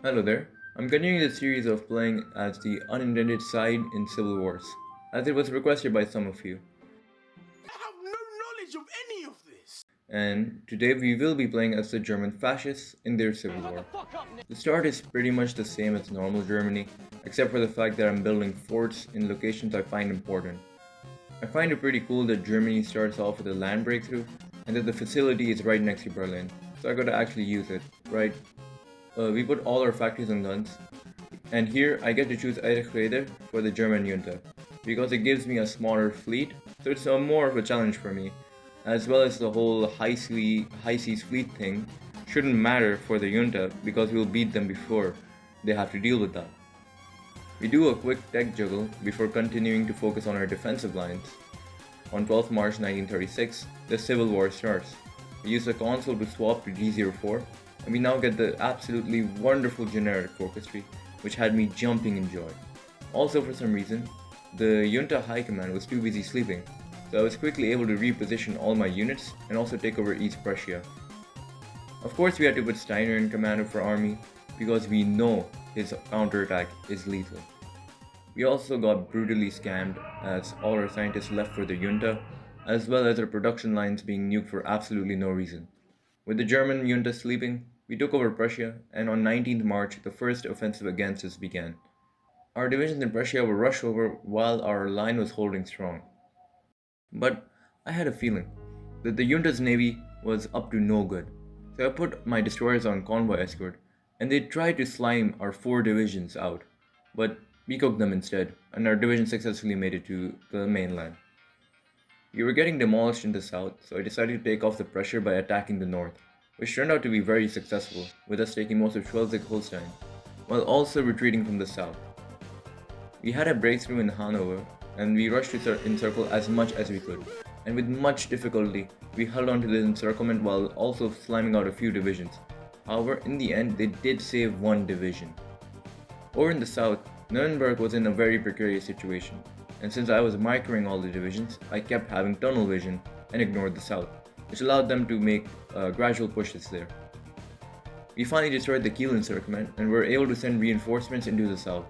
Hello there. I'm continuing the series of playing as the unintended side in Civil Wars, as it was requested by some of you. I have no knowledge of any of this. And today we will be playing as the German fascists in their civil war. The start is pretty much the same as normal Germany, except for the fact that I'm building forts in locations I find important. I find it pretty cool that Germany starts off with a land breakthrough, and that the facility is right next to Berlin, so I gotta actually use it, right? We put all our factories on guns, and here I get to choose Eichweder for the German junta, because it gives me a smaller fleet, so it's more of a challenge for me, as well as the whole high seas fleet thing shouldn't matter for the junta because we'll beat them before they have to deal with that. We do a quick tech juggle before continuing to focus on our defensive lines. On 12th March 1936, the Civil War starts. We use the console to swap to G04, and we now get the absolutely wonderful generic focus tree, which had me jumping in joy. Also, for some reason, the Junta High Command was too busy sleeping, so I was quickly able to reposition all my units and also take over East Prussia. Of course, we had to put Steiner in command of our army, because we know his counterattack is lethal. We also got brutally scammed as all our scientists left for the junta, as well as our production lines being nuked for absolutely no reason. With the German junta sleeping, we took over Prussia, and on 19th March, the first offensive against us began. Our divisions in Prussia were rushed over while our line was holding strong. But I had a feeling that the junta's navy was up to no good, so I put my destroyers on convoy escort, and they tried to slime our four divisions out, but we cooked them instead, and our division successfully made it to the mainland. We were getting demolished in the south, so I decided to take off the pressure by attacking the north, which turned out to be very successful, with us taking most of Schleswig-Holstein, while also retreating from the south. We had a breakthrough in Hanover, and we rushed to encircle as much as we could, and with much difficulty, we held on to the encirclement while also sliming out a few divisions. However, in the end, they did save one division. Over in the south, Nuremberg was in a very precarious situation, and since I was microing all the divisions, I kept having tunnel vision and ignored the south, which allowed them to make gradual pushes there. We finally destroyed the Kiel encirclement and were able to send reinforcements into the south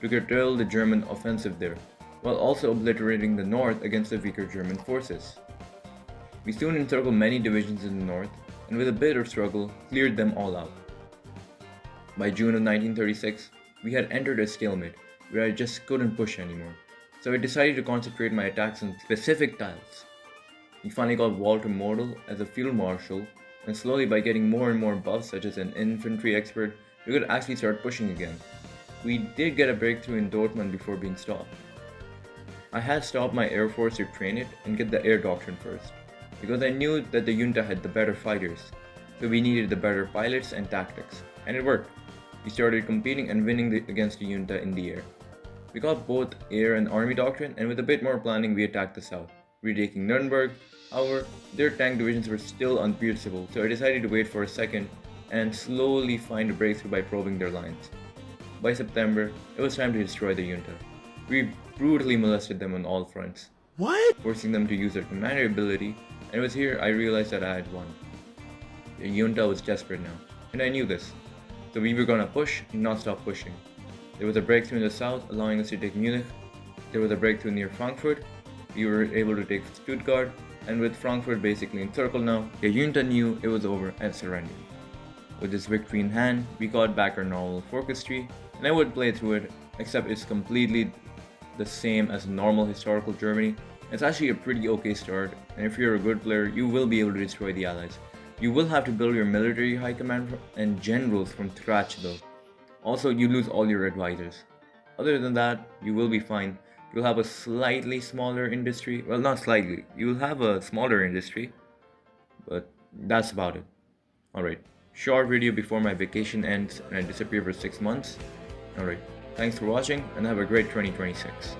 to curtail the German offensive there, while also obliterating the north against the weaker German forces. We soon encircled many divisions in the north, and with a bit of struggle, cleared them all out. By June of 1936, we had entered a stalemate where I just couldn't push anymore, so I decided to concentrate my attacks on specific tiles. We finally got Walter Model as a field marshal, and slowly by getting more and more buffs such as an infantry expert, we could actually start pushing again. We did get a breakthrough in Dortmund before being stopped. I had stopped my air force to train it and get the air doctrine first, because I knew that the junta had the better fighters, so we needed the better pilots and tactics, and it worked. We started competing and winning against the junta in the air. We got both air and army doctrine, and with a bit more planning, we attacked the south, retaking Nuremberg. However, their tank divisions were still unpierceable, so I decided to wait for a second and slowly find a breakthrough by probing their lines. By September, it was time to destroy the junta. We brutally molested them on all fronts, What? forcing them to use their commander ability, and it was here I realized that I had won. The junta was desperate now, and I knew this, so we were gonna push and not stop pushing. There was a breakthrough in the south, allowing us to take Munich. There was a breakthrough near Frankfurt. We were able to take Stuttgart, and with Frankfurt basically encircled now, the junta knew it was over and surrendered. With this victory in hand, we got back our normal focus tree, and I would play through it, except it's completely the same as normal historical Germany. It's actually a pretty okay start, and if you're a good player, you will be able to destroy the Allies. You will have to build your military high command and generals from scratch though. Also, you lose all your advisors. Other than that, you will be fine. You'll have a slightly smaller industry. Well, not slightly. You'll have a smaller industry, but that's about it. Alright, short video before my vacation ends and I disappear for 6 months. Alright, thanks for watching and have a great 2026.